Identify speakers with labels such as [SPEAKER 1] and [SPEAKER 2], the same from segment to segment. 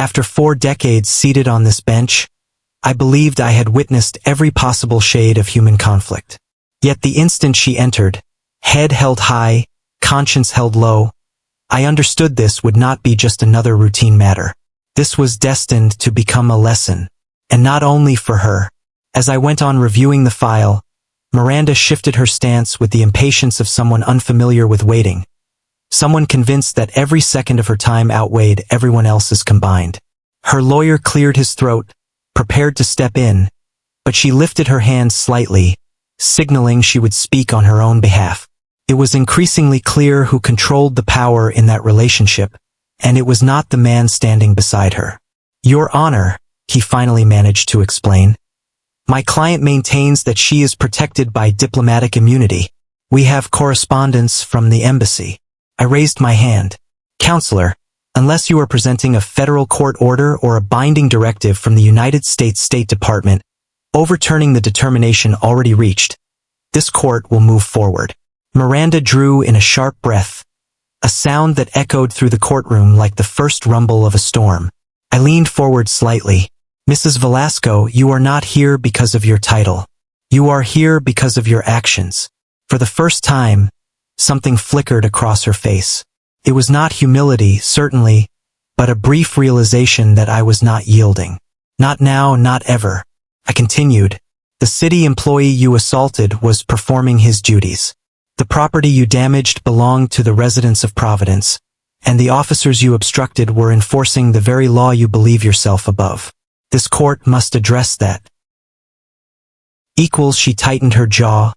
[SPEAKER 1] After 4 decades seated on this bench, I believed I had witnessed every possible shade of human conflict. Yet the instant she entered, head held high, conscience held low, I understood this would not be just another routine matter. This was destined to become a lesson. And not only for her. As I went on reviewing the file, Miranda shifted her stance with the impatience of someone unfamiliar with waiting. Someone convinced that every second of her time outweighed everyone else's combined. Her lawyer cleared his throat, prepared to step in, but she lifted her hand slightly, signaling she would speak on her own behalf. It was increasingly clear who controlled the power in that relationship, and it was not the man standing beside her. "Your Honor," he finally managed to explain, "my client maintains that she is protected by diplomatic immunity. We have correspondence from the embassy." I raised my hand. "Counselor, unless you are presenting a federal court order or a binding directive from the United States State Department overturning the determination already reached, this court will move forward." Miranda drew in a sharp breath, a sound that echoed through the courtroom like the first rumble of a storm. I leaned forward slightly. "Mrs. Velasco, you are not here because of your title. You are here because of your actions." For the first time, something flickered across her face. It was not humility, certainly, but a brief realization that I was not yielding. "Not now, not ever." I continued. "The city employee you assaulted was performing his duties. The property you damaged belonged to the residents of Providence, and the officers you obstructed were enforcing the very law you believe yourself above. This court must address that." Equals, she tightened her jaw,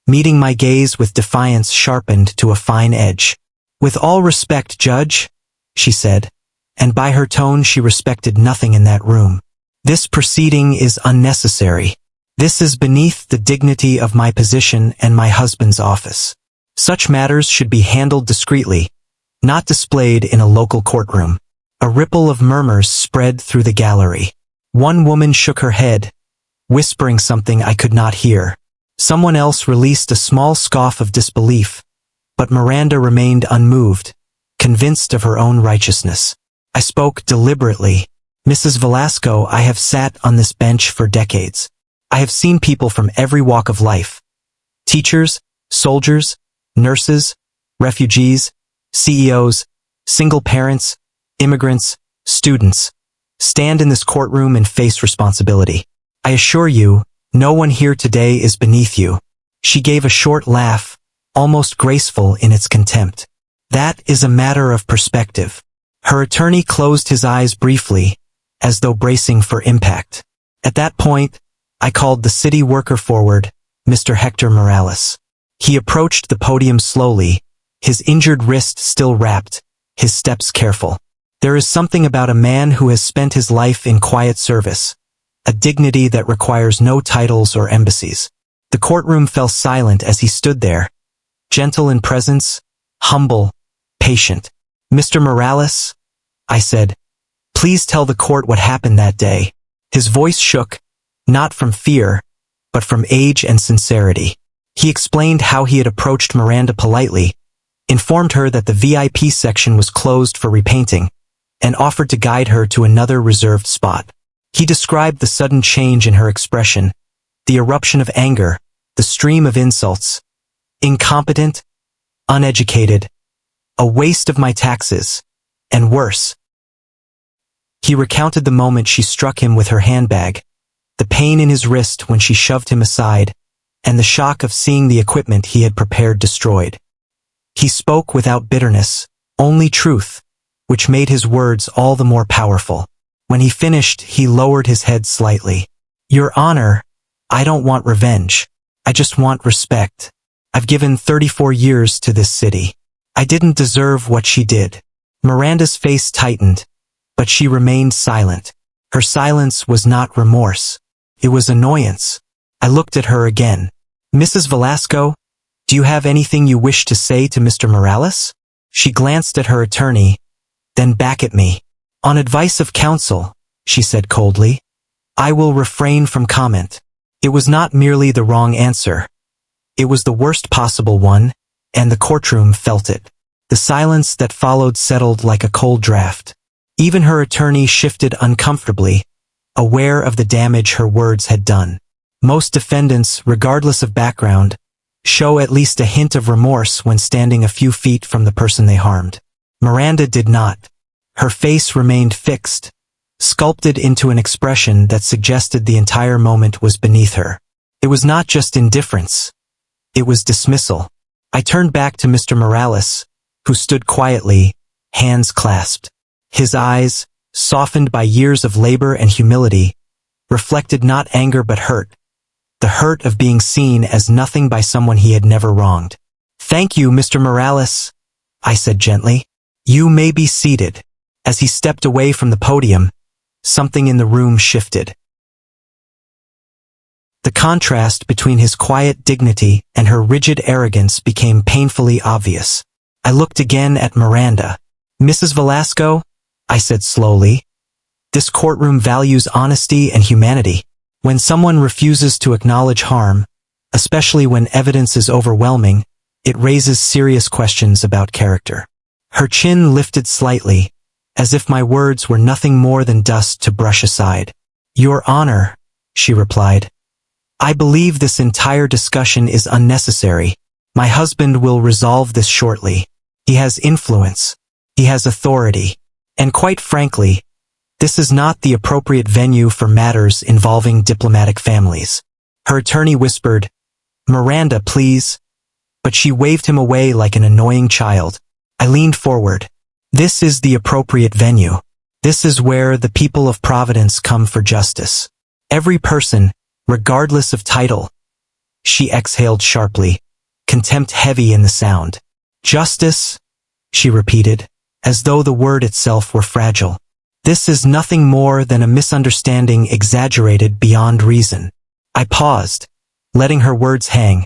[SPEAKER 1] meeting my gaze with defiance sharpened to a fine edge. "With all respect, Judge," she said, and by her tone she respected nothing in that room. "This proceeding is unnecessary. This is beneath the dignity of my position and my husband's office. Such matters should be handled discreetly, not displayed in a local courtroom." A ripple of murmurs spread through the gallery. One woman shook her head, whispering something I could not hear. Someone else released a small scoff of disbelief, but Miranda remained unmoved, convinced of her own righteousness. I spoke deliberately. "Mrs. Velasco, I have sat on this bench for decades. I have seen people from every walk of life. Teachers, soldiers, nurses, refugees, CEOs, single parents, immigrants, students, stand in this courtroom and face responsibility. I assure you, no one here today is beneath you." She gave a short laugh, almost graceful in its contempt. "That is a matter of perspective." Her attorney closed his eyes briefly, as though bracing for impact. At that point, I called the city worker forward, Mr. Hector Morales. He approached the podium slowly, his injured wrist still wrapped, his steps careful. There is something about a man who has spent his life in quiet service, a dignity that requires no titles or embassies. The courtroom fell silent as he stood there, gentle in presence, humble, patient. "Mr. Morales," I said, "please tell the court what happened that day." His voice shook, not from fear, but from age and sincerity. He explained how he had approached Miranda politely, informed her that the VIP section was closed for repainting, and offered to guide her to another reserved spot. He described the sudden change in her expression, the eruption of anger, the stream of insults. "Incompetent, uneducated, a waste of my taxes, and worse." He recounted the moment she struck him with her handbag, the pain in his wrist when she shoved him aside, and the shock of seeing the equipment he had prepared destroyed. He spoke without bitterness, only truth, which made his words all the more powerful. When he finished, he lowered his head slightly. "Your Honor, I don't want revenge. I just want respect. I've given 34 years to this city. I didn't deserve what she did." Miranda's face tightened, but she remained silent. Her silence was not remorse. It was annoyance. I looked at her again. "Mrs. Velasco, do you have anything you wish to say to Mr. Morales?" She glanced at her attorney, then back at me. "On advice of counsel," she said coldly, "I will refrain from comment." It was not merely the wrong answer. It was the worst possible one, and the courtroom felt it. The silence that followed settled like a cold draft. Even her attorney shifted uncomfortably, aware of the damage her words had done. Most defendants, regardless of background, show at least a hint of remorse when standing a few feet from the person they harmed. Miranda did not. Her face remained fixed, sculpted into an expression that suggested the entire moment was beneath her. It was not just indifference. It was dismissal. I turned back to Mr. Morales, who stood quietly, hands clasped. His eyes, softened by years of labor and humility, reflected not anger but hurt, the hurt of being seen as nothing by someone he had never wronged. "Thank you, Mr. Morales," I said gently. "You may be seated." As he stepped away from the podium, something in the room shifted. The contrast between his quiet dignity and her rigid arrogance became painfully obvious. I looked again at Miranda. "Mrs. Velasco," I said slowly, "this courtroom values honesty and humanity. When someone refuses to acknowledge harm, especially when evidence is overwhelming, it raises serious questions about character." Her chin lifted slightly, as if my words were nothing more than dust to brush aside. "Your Honor," she replied, "I believe this entire discussion is unnecessary. My husband will resolve this shortly. He has influence. He has authority. And quite frankly, this is not the appropriate venue for matters involving diplomatic families." Her attorney whispered, "Miranda, please." But she waved him away like an annoying child. I leaned forward. "This is the appropriate venue. This is where the people of Providence come for justice. Every person, regardless of title." She exhaled sharply, contempt heavy in the sound. "Justice," she repeated, as though the word itself were fragile. "This is nothing more than a misunderstanding exaggerated beyond reason." I paused, letting her words hang,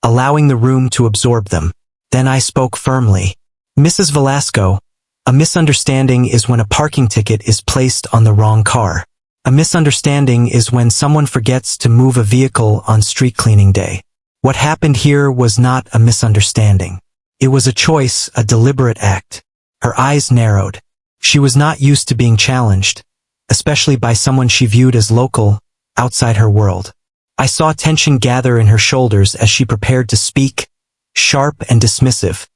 [SPEAKER 1] allowing the room to absorb them. Then I spoke firmly. "Mrs. Velasco, a misunderstanding is when a parking ticket is placed on the wrong car. A misunderstanding is when someone forgets to move a vehicle on street cleaning day. What happened here was not a misunderstanding. It was a choice, a deliberate act." Her eyes narrowed. She was not used to being challenged, especially by someone she viewed as local, outside her world. I saw tension gather in her shoulders as she prepared to speak, sharp and dismissive,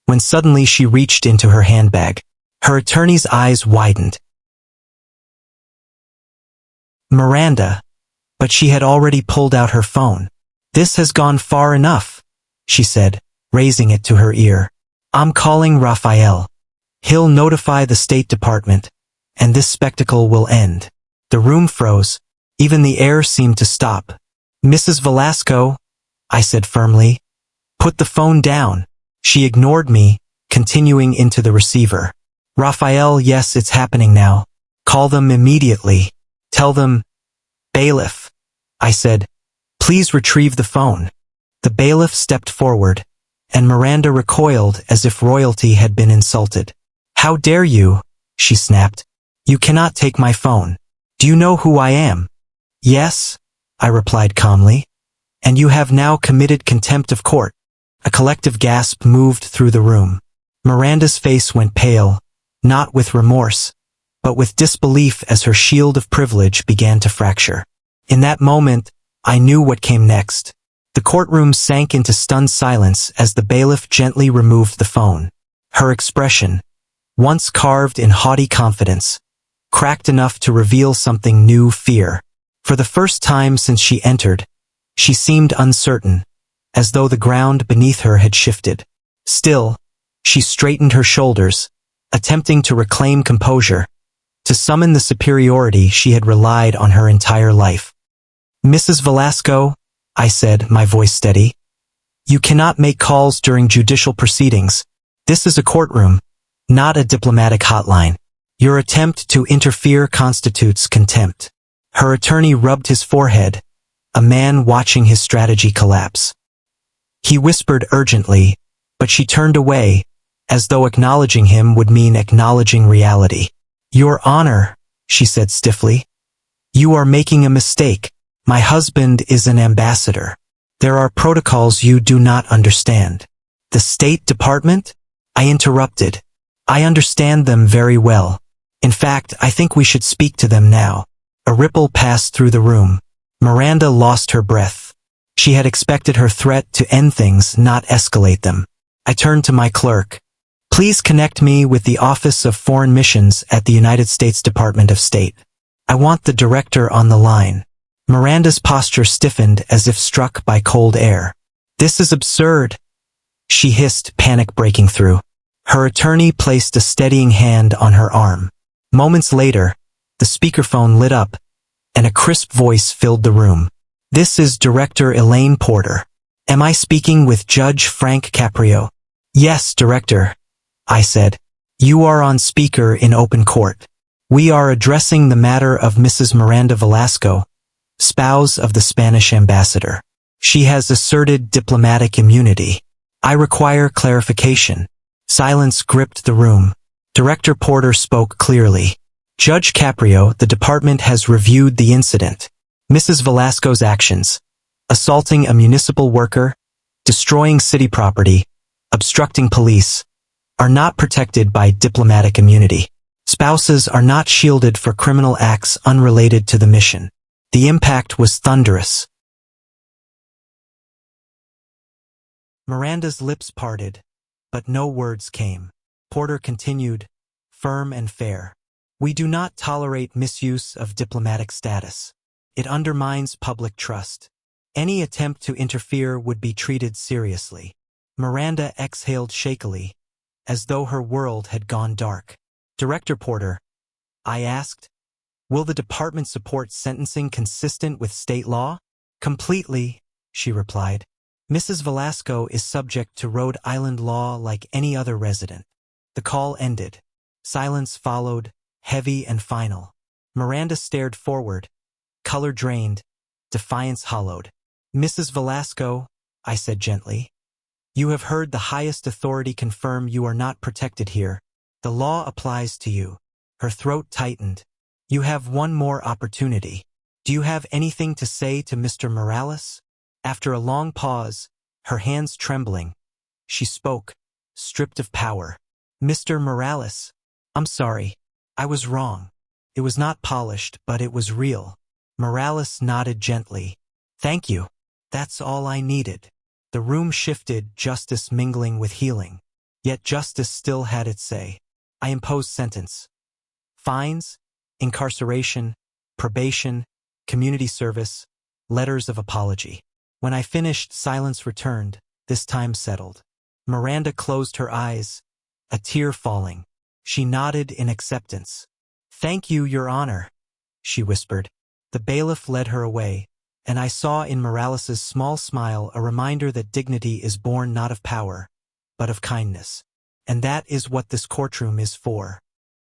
[SPEAKER 1] when suddenly she reached into her handbag. Her attorney's eyes widened. "Miranda," but she had already pulled out her phone. "This has gone far enough," she said, raising it to her ear. "I'm calling Raphael. He'll notify the State Department, and this spectacle will end." The room froze. Even the air seemed to stop. "Mrs. Velasco," I said firmly, "put the phone down." She ignored me, continuing into the receiver. "Raphael, yes, it's happening now. Call them immediately. Tell them—" "Bailiff," I said, "please retrieve the phone." The bailiff stepped forward, and Miranda recoiled as if royalty had been insulted. "How dare you?" she snapped. "You cannot take my phone. Do you know who I am?" "Yes," I replied calmly. "And you have now committed contempt of court." A collective gasp moved through the room. Miranda's face went pale, not with remorse, but with disbelief as her shield of privilege began to fracture. In that moment, I knew what came next. The courtroom sank into stunned silence as the bailiff gently removed the phone. Her expression, once carved in haughty confidence, cracked enough to reveal something new: fear. For the first time since she entered, she seemed uncertain, as though the ground beneath her had shifted. Still, she straightened her shoulders, attempting to reclaim composure, to summon the superiority she had relied on her entire life. "Mrs. Velasco," I said, my voice steady, "you cannot make calls during judicial proceedings. This is a courtroom, not a diplomatic hotline. Your attempt to interfere constitutes contempt." Her attorney rubbed his forehead, a man watching his strategy collapse. He whispered urgently, but she turned away, as though acknowledging him would mean acknowledging reality. "Your Honor," she said stiffly, "you are making a mistake. My husband is an ambassador. There are protocols you do not understand." "The State Department?" I interrupted. "I understand them very well. In fact, I think we should speak to them now. A ripple passed through the room. Miranda lost her breath. She had expected her threat to end things, not escalate them. I turned to my clerk. Please connect me with the Office of Foreign Missions at the United States Department of State. I want the director on the line. Miranda's posture stiffened as if struck by cold air. This is absurd, she hissed, panic breaking through. Her attorney placed a steadying hand on her arm. Moments later, the speakerphone lit up, and a crisp voice filled the room. This is Director Elaine Porter. Am I speaking with Judge Frank Caprio? Yes, Director, I said. You are on speaker in open court. We are addressing the matter of Mrs. Miranda Velasco, spouse of the Spanish ambassador. She has asserted diplomatic immunity. I require clarification. Silence gripped the room. Director Porter spoke clearly. Judge Caprio, the department has reviewed the incident. Mrs. Velasco's actions, assaulting a municipal worker, destroying city property, obstructing police, are not protected by diplomatic immunity. Spouses are not shielded for criminal acts unrelated to the mission. The impact was thunderous. Miranda's lips parted, but no words came. Porter continued, firm and fair. We do not tolerate misuse of diplomatic status. It undermines public trust. Any attempt to interfere would be treated seriously. Miranda exhaled shakily, as though her world had gone dark. Director Porter, I asked, will the department support sentencing consistent with state law? Completely, she replied. Mrs. Velasco is subject to Rhode Island law like any other resident. The call ended. Silence followed, heavy and final. Miranda stared forward, color drained, defiance hollowed. Mrs. Velasco, I said gently, you have heard the highest authority confirm you are not protected here. The law applies to you. Her throat tightened. You have one more opportunity. Do you have anything to say to Mr. Morales? After a long pause, her hands trembling, she spoke, stripped of power. Mr. Morales, I'm sorry. I was wrong. It was not polished, but it was real. Morales nodded gently. Thank you. That's all I needed. The room shifted, justice mingling with healing. Yet justice still had its say. I imposed sentence. Fines, incarceration, probation, community service, letters of apology. When I finished, silence returned, this time settled. Miranda closed her eyes, a tear falling. She nodded in acceptance. Thank you, Your Honor, she whispered. The bailiff led her away, and I saw in Morales's small smile a reminder that dignity is born not of power, but of kindness. And that is what this courtroom is for.